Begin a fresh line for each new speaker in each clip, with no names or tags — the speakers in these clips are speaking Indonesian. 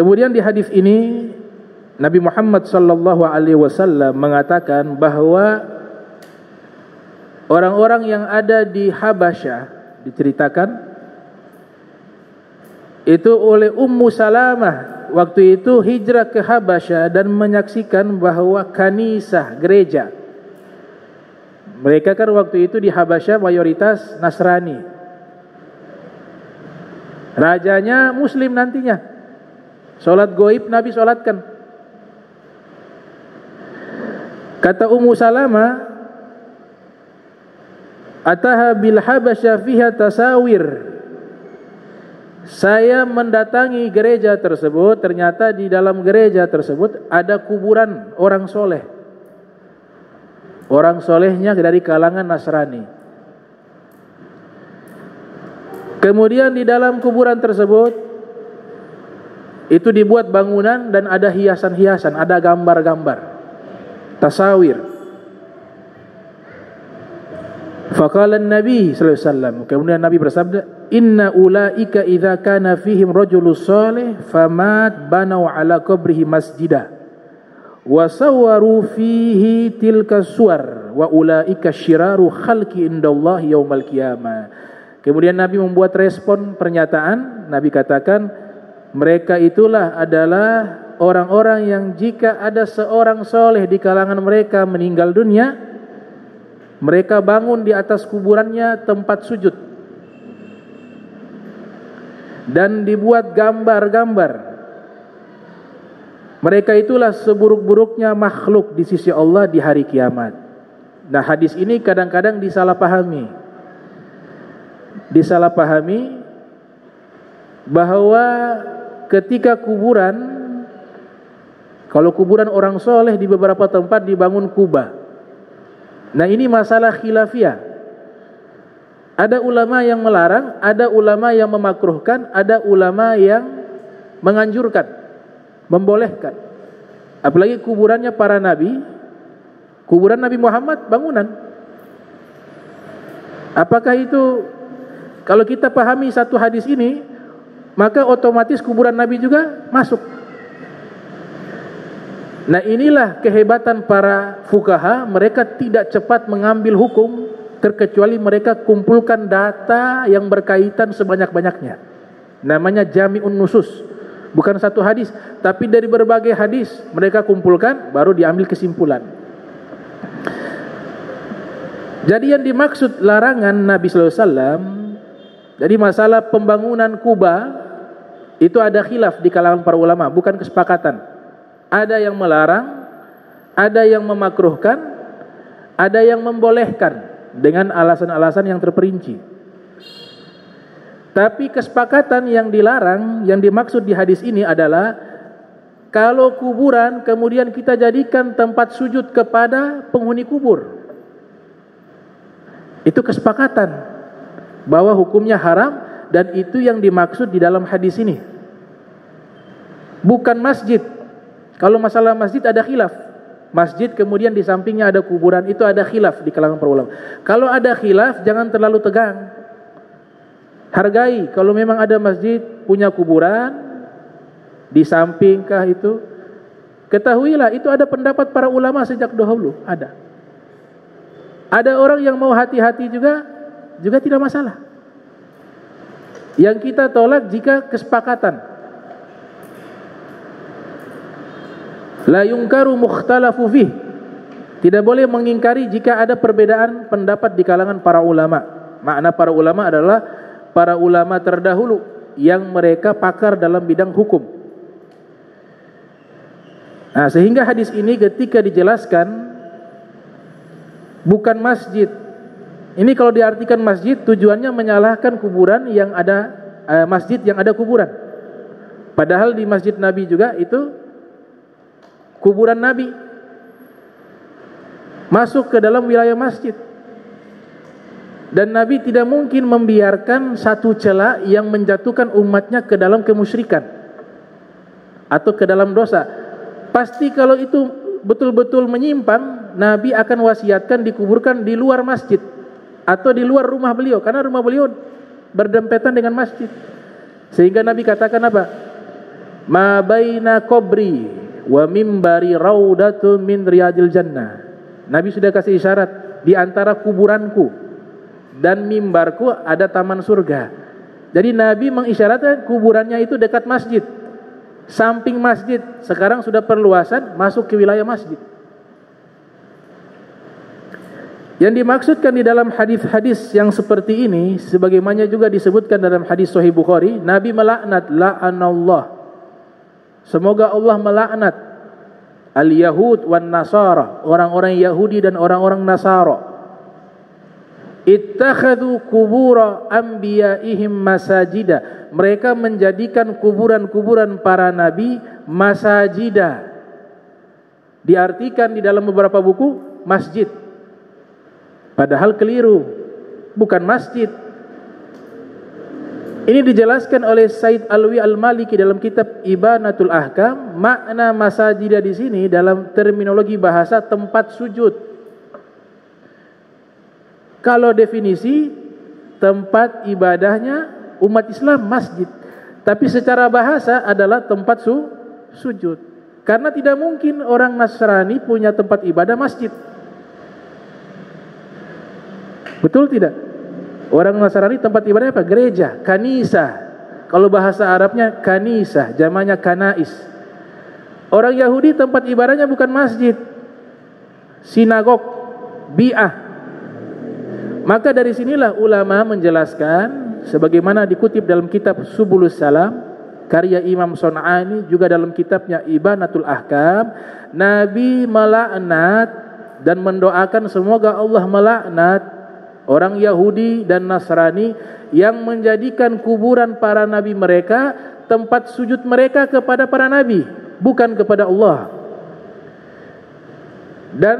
Kemudian di hadis ini Nabi Muhammad sallallahu alaihi wasallam mengatakan bahwa orang-orang yang ada di Habasyah diceritakan itu oleh Ummu Salamah waktu itu hijrah ke Habasyah dan menyaksikan bahwa kanisah, gereja. Mereka kan waktu itu di Habasyah mayoritas Nasrani. Rajanya Muslim nantinya. Salat goib Nabi salatkan. Kata Ummu Salamah, ataha bil Habasyah fiha tasawir. Saya mendatangi gereja tersebut, ternyata di dalam gereja tersebut ada kuburan orang soleh. Orang solehnya dari kalangan Nasrani. Kemudian di dalam kuburan tersebut itu dibuat bangunan dan ada hiasan-hiasan, ada gambar-gambar, tasawir. Faqala Nabi sallallahu alaihi wasallam, kemudian Nabi bersabda, inna ulaika idza kana fihim rajulus salih famat banau ala qabrihi masjidah wa sawwaru fihi tilka suwar wa ulaika syiraru khalqi indallahi yaumal qiyamah. Kemudian Nabi membuat respon pernyataan. Nabi katakan, mereka itulah adalah orang-orang yang jika ada seorang soleh di kalangan mereka meninggal dunia, mereka bangun di atas kuburannya tempat sujud dan dibuat gambar-gambar. Mereka itulah seburuk-buruknya makhluk di sisi Allah di hari kiamat. Nah, hadis ini kadang-kadang disalahpahami bahwa ketika kuburan, kalau kuburan orang soleh di beberapa tempat dibangun kubah. Nah, ini masalah khilafiyah. Ada ulama yang melarang, ada ulama yang memakruhkan, ada ulama yang menganjurkan, membolehkan. Apalagi kuburannya para nabi, kuburan Nabi Muhammad bangunan. Apakah itu, kalau kita pahami satu hadis ini, maka otomatis kuburan Nabi juga masuk. Nah, inilah kehebatan para fuqaha, mereka tidak cepat mengambil hukum terkecuali mereka kumpulkan data yang berkaitan sebanyak-banyaknya. Namanya jami'un nusus. Bukan satu hadis, tapi dari berbagai hadis mereka kumpulkan baru diambil kesimpulan. Jadi yang dimaksud larangan Nabi sallallahu alaihi wasallam, jadi masalah pembangunan Kuba itu ada khilaf di kalangan para ulama, bukan kesepakatan. Ada yang melarang, ada yang memakruhkan, ada yang membolehkan dengan alasan-alasan yang terperinci. Tapi kesepakatan yang dilarang, yang dimaksud di hadis ini adalah kalau kuburan kemudian kita jadikan tempat sujud kepada penghuni kubur. Itu kesepakatan bahwa hukumnya haram, dan itu yang dimaksud di dalam hadis ini. Bukan masjid. Kalau masalah masjid ada khilaf. Masjid kemudian di sampingnya ada kuburan, itu ada khilaf di kalangan para ulama. Kalau ada khilaf jangan terlalu tegang. Hargai kalau memang ada masjid punya kuburan di sampingkah itu. Ketahuilah itu ada pendapat para ulama sejak dahulu, ada. Ada orang yang mau hati-hati juga tidak masalah. Yang kita tolak jika kesepakatan. La yungkaru mukhtalafu fih. Tidak boleh mengingkari jika ada perbedaan pendapat di kalangan para ulama. Makna para ulama adalah para ulama terdahulu yang mereka pakar dalam bidang hukum. Nah, sehingga hadis ini ketika dijelaskan bukan masjid. Ini kalau diartikan masjid tujuannya menyalahkan kuburan yang ada, masjid yang ada kuburan. Padahal di masjid Nabi juga itu kuburan Nabi masuk ke dalam wilayah masjid. Dan Nabi tidak mungkin membiarkan satu celah yang menjatuhkan umatnya ke dalam kemusyrikan atau ke dalam dosa. Pasti kalau itu betul-betul menyimpang, Nabi akan wasiatkan dikuburkan di luar masjid atau di luar rumah beliau, karena rumah beliau berdempetan dengan masjid. Sehingga Nabi katakan apa? ma baina qabri wa mimbari raudatun min riyadil jannah. Nabi sudah kasih isyarat, di antara kuburanku dan mimbarku ada taman surga. Jadi Nabi mengisyaratkan kuburannya itu dekat masjid, samping masjid. Sekarang sudah perluasan masuk ke wilayah masjid. Yang dimaksudkan di dalam hadis-hadis yang seperti ini, sebagaimana juga disebutkan dalam hadis Sahih Bukhari, Nabi melaknat, la'anallah, semoga Allah melaknat al-Yahud wan Nasara, orang-orang Yahudi dan orang-orang Nasara. Ittakhadhu kubura anbiya'ihim masajida, mereka menjadikan kuburan-kuburan para nabi masajida. Diartikan di dalam beberapa buku masjid, padahal keliru, bukan masjid. Ini dijelaskan oleh Said Alwi Al-Maliki dalam kitab Ibanatul Ahkam. Makna masajida di sini dalam terminologi bahasa tempat sujud. Kalau definisi tempat ibadahnya umat Islam masjid, tapi secara bahasa adalah tempat sujud. Karena tidak mungkin orang Nasrani punya tempat ibadah masjid. Betul tidak? Orang Nasrani tempat ibadah apa? Gereja, kanisa. Kalau bahasa Arabnya kanisa, jamaknya kanais. Orang Yahudi tempat ibadahnya bukan masjid, sinagog, bi'ah. Maka dari sinilah ulama menjelaskan, sebagaimana dikutip dalam kitab Subulus Salam karya Imam Son'ani, juga dalam kitabnya Ibanatul Ahkam, Nabi melaknat dan mendoakan semoga Allah melaknat orang Yahudi dan Nasrani yang menjadikan kuburan para nabi mereka tempat sujud mereka kepada para nabi, bukan kepada Allah. Dan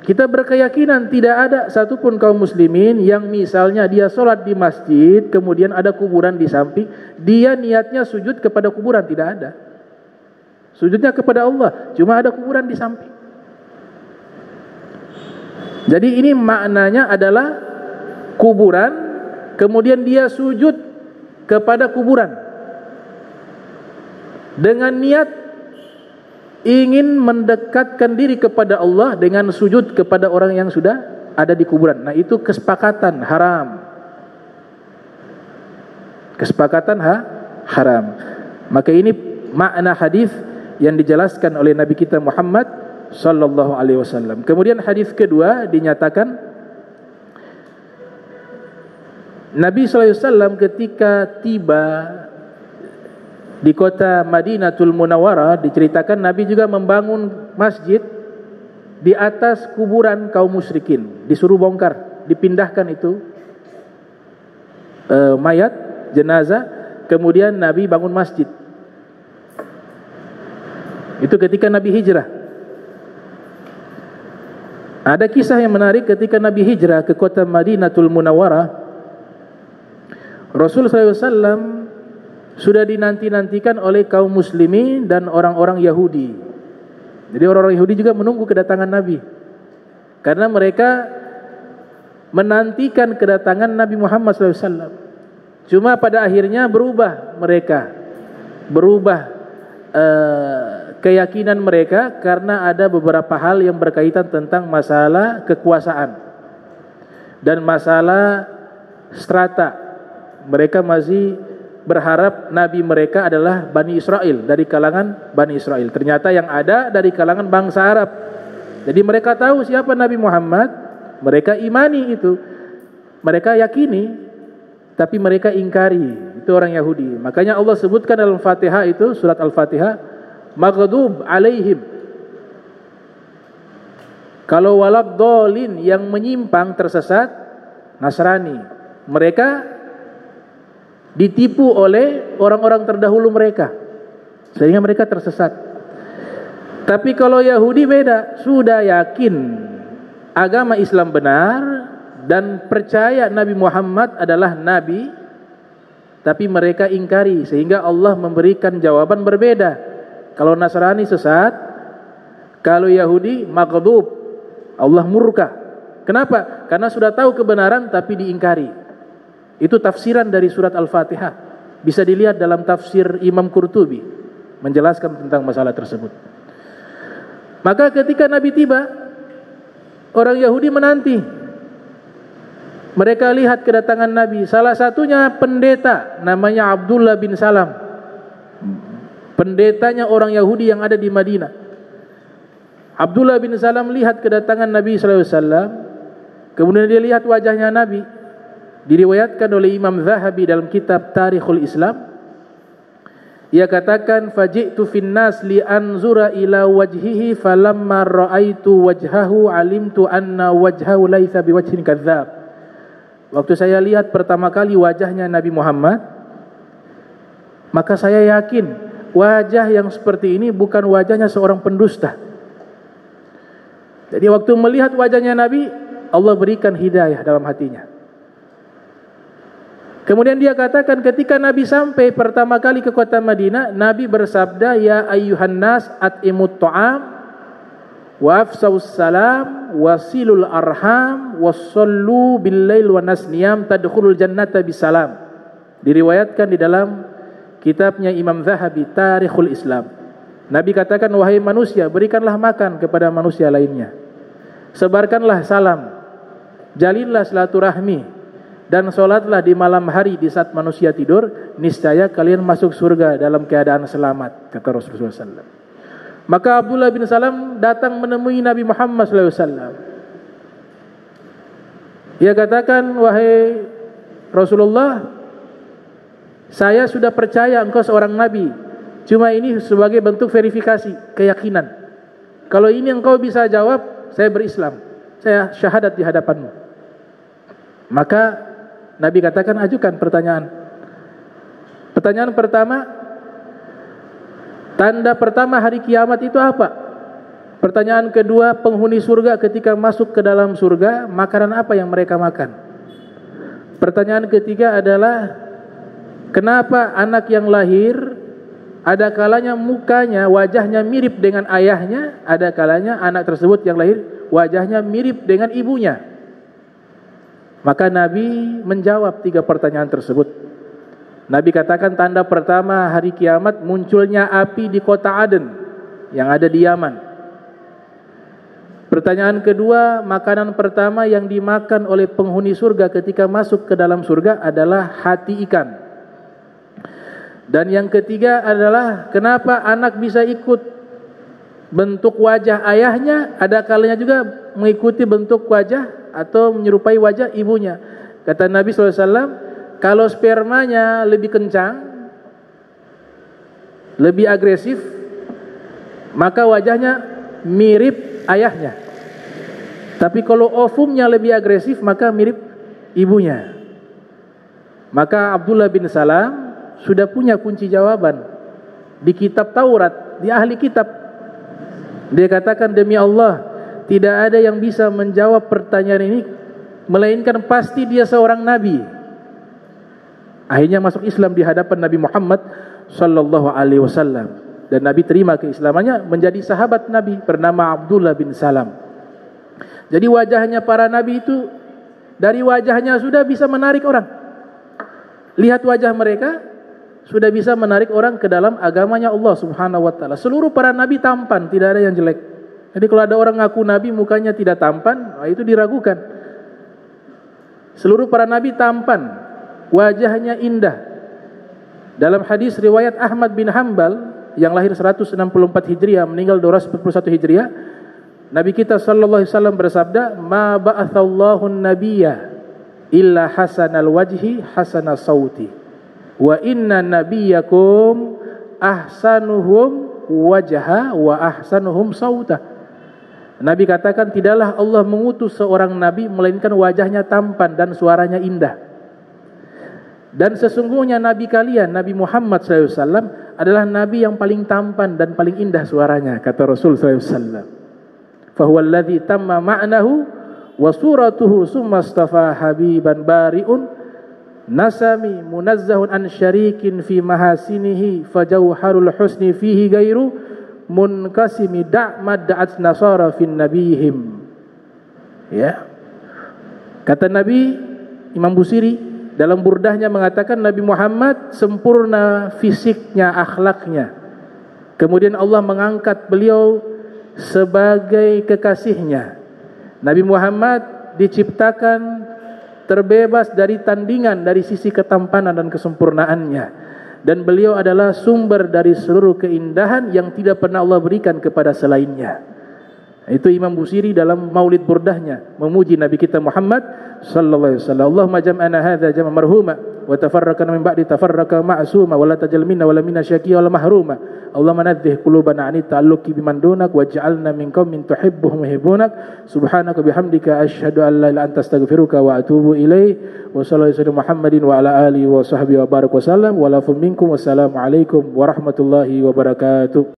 kita berkeyakinan tidak ada satupun kaum muslimin yang misalnya dia sholat di masjid, kemudian ada kuburan di samping, dia niatnya sujud kepada kuburan, tidak ada. Sujudnya kepada Allah, cuma ada kuburan di samping. Jadi ini maknanya adalah kuburan, kemudian dia sujud kepada kuburan dengan niat ingin mendekatkan diri kepada Allah dengan sujud kepada orang yang sudah ada di kuburan. Nah, itu kesepakatan haram. Kesepakatan haram. Maka ini makna hadis yang dijelaskan oleh Nabi kita Muhammad sallallahu alaihi wasallam. Kemudian hadis kedua dinyatakan Nabi sallallahu alaihi wasallam ketika tiba di kota Madinatul Munawwarah, diceritakan Nabi juga membangun masjid di atas kuburan kaum musyrikin. Disuruh bongkar, dipindahkan itu mayat, jenazah. Kemudian Nabi bangun masjid. Itu ketika Nabi hijrah. Ada kisah yang menarik ketika Nabi hijrah ke kota Madinatul Munawwarah. Rasulullah SAW sudah dinanti-nantikan oleh kaum muslimin dan orang-orang Yahudi. Jadi orang-orang Yahudi juga menunggu kedatangan Nabi, karena mereka menantikan kedatangan Nabi Muhammad SAW. Cuma pada akhirnya berubah mereka, keyakinan mereka karena ada beberapa hal yang berkaitan tentang masalah kekuasaan dan masalah strata. Mereka masih berharap Nabi mereka adalah Bani Israel, dari kalangan Bani Israel. Ternyata yang ada dari kalangan bangsa Arab. Jadi mereka tahu siapa Nabi Muhammad, mereka imani itu, mereka yakini, tapi mereka ingkari. Itu orang Yahudi. Makanya Allah sebutkan dalam Fatihah itu, surat Al-Fatihah, maghdub alaihim. Kalau waladhdallin, yang menyimpang, tersesat, Nasrani. Mereka ditipu oleh orang-orang terdahulu mereka, sehingga mereka tersesat. Tapi kalau Yahudi beda, sudah yakin agama Islam benar dan percaya Nabi Muhammad adalah Nabi, tapi mereka ingkari, sehingga Allah memberikan jawaban berbeda. Kalau Nasrani sesat, kalau Yahudi maghdub, Allah murka. Kenapa? Karena sudah tahu kebenaran tapi diingkari. Itu tafsiran dari surat Al-Fatihah. Bisa dilihat dalam tafsir Imam Qurtubi menjelaskan tentang masalah tersebut. Maka ketika Nabi tiba, orang Yahudi menanti. Mereka lihat kedatangan Nabi. Salah satunya pendeta namanya Abdullah bin Salam. Pendetanya orang Yahudi yang ada di Madinah. Abdullah bin Salam lihat kedatangan Nabi sallallahu alaihi wasallam. Kemudian dia lihat wajahnya Nabi. Diriwayatkan oleh Imam Zahabi dalam kitab Tarikhul Islam. Ia katakan, faji'tu finnas li anzura ila wajhihi falamma ra'aitu wajhahu alimtu anna wajhahu laitha biwajhin kadzdzab. Waktu saya lihat pertama kali wajahnya Nabi Muhammad, maka saya yakin wajah yang seperti ini bukan wajahnya seorang pendusta. Jadi waktu melihat wajahnya Nabi, Allah berikan hidayah dalam hatinya. Kemudian dia katakan ketika Nabi sampai pertama kali ke kota Madinah, Nabi bersabda, ya ayyuhan nas at'imut ta'am wa afsaus salam wasilul arham wassallu bil lail wa nasniyam tadkhulul jannata bisalam. Diriwayatkan di dalam kitabnya Imam Zahabi Tarikhul Islam. Nabi katakan, wahai manusia, berikanlah makan kepada manusia lainnya, sebarkanlah salam, jalinlah silaturahmi, dan sholatlah di malam hari di saat manusia tidur, niscaya kalian masuk surga dalam keadaan selamat, kata Rasulullah SAW. Maka Abdullah bin Salam datang menemui Nabi Muhammad SAW. Ia katakan, wahai Rasulullah, saya sudah percaya engkau seorang Nabi, cuma ini sebagai bentuk verifikasi, keyakinan. Kalau ini engkau bisa jawab, saya berislam, saya syahadat di hadapanmu. Maka Nabi katakan, ajukan pertanyaan. Pertanyaan pertama, tanda pertama hari kiamat itu apa? Pertanyaan kedua, penghuni surga ketika masuk ke dalam surga, makanan apa yang mereka makan? Pertanyaan ketiga adalah, kenapa anak yang lahir ada kalanya mukanya, wajahnya mirip dengan ayahnya, ada kalanya anak tersebut yang lahir wajahnya mirip dengan ibunya? Maka Nabi menjawab 3 pertanyaan tersebut. Nabi katakan, tanda pertama hari kiamat munculnya api di kota Aden yang ada di Yaman. Pertanyaan kedua, makanan pertama yang dimakan oleh penghuni surga ketika masuk ke dalam surga adalah hati ikan. Dan yang ketiga adalah, kenapa anak bisa ikut bentuk wajah ayahnya, ada kalanya juga mengikuti bentuk wajah atau menyerupai wajah ibunya. Kata Nabi SAW, kalau spermanya lebih kencang, lebih agresif, maka wajahnya mirip ayahnya. Tapi kalau ovumnya lebih agresif, maka mirip ibunya. Maka Abdullah bin Salam sudah punya kunci jawaban di kitab Taurat, di ahli kitab. Dia katakan, demi Allah, tidak ada yang bisa menjawab pertanyaan ini melainkan pasti dia seorang nabi. Akhirnya masuk Islam di hadapan Nabi Muhammad sallallahu alaihi wasallam, dan Nabi terima keislamannya, menjadi sahabat Nabi bernama Abdullah bin Salam. Jadi wajahnya para nabi itu, dari wajahnya sudah bisa menarik orang. Lihat wajah mereka sudah bisa menarik orang ke dalam agamanya Allah Subhanahu wa taala. Seluruh para nabi tampan, tidak ada yang jelek. Jadi kalau ada orang ngaku nabi mukanya tidak tampan, itu diragukan. Seluruh para nabi tampan, wajahnya indah. Dalam hadis riwayat Ahmad bin Hanbal yang lahir 164 Hijriah, meninggal 241 Hijriah, Nabi kita sallallahu alaihi wasallam bersabda, "Ma ba'atsallahu an-nabiyya illa hasanal wajhi hasanal sauti. Wa inna nabiyyakum ahsanuhum wajha wa ahsanuhum sauta." Nabi katakan, tidaklah Allah mengutus seorang nabi melainkan wajahnya tampan dan suaranya indah. Dan sesungguhnya nabi kalian, Nabi Muhammad SAW, adalah nabi yang paling tampan dan paling indah suaranya, kata Rasul SAW. Fahuwa alladhi tamma ma'nahu wa suratuhu summa astafa habiban bari'un nasami munazzahun an syarikin fi mahasinihi fajauharul husni fihi gairu munkasimi da'mad da'at nasara fin nabihim. Ya. Kata Nabi, Imam Busiri dalam burdahnya mengatakan Nabi Muhammad sempurna fisiknya, akhlaknya. Kemudian Allah mengangkat beliau sebagai kekasihnya. Nabi Muhammad diciptakan terbebas dari tandingan dari sisi ketampanan dan kesempurnaannya. Dan beliau adalah sumber dari seluruh keindahan yang tidak pernah Allah berikan kepada selainnya. Itu Imam Busiri dalam Maulid Burdahnya memuji Nabi kita Muhammad sallallahu alaihi wasallam. Allahumma jam'ana hadza jam'an marhuma wa tafarraqna min ba'di tafarraqa ma'suma wa la tajal minna wa la minna syaqiyya wa la mahruma. Allahumma nadzih qulubana 'ani ta'alluqi biman dunak waj'alna min qaumin tuhibbuhum wa yuhibbunak. Subhanaka bihamdika asyhadu an la ilaha illa anta astaghfiruka wa atubu ilaik. Wa sallallahu alaihi Muhammadin wa ala alihi wa sahbihi wa barak wa sallam wa la minkum. Wassalamu alaikum warahmatullahi wabarakatuh.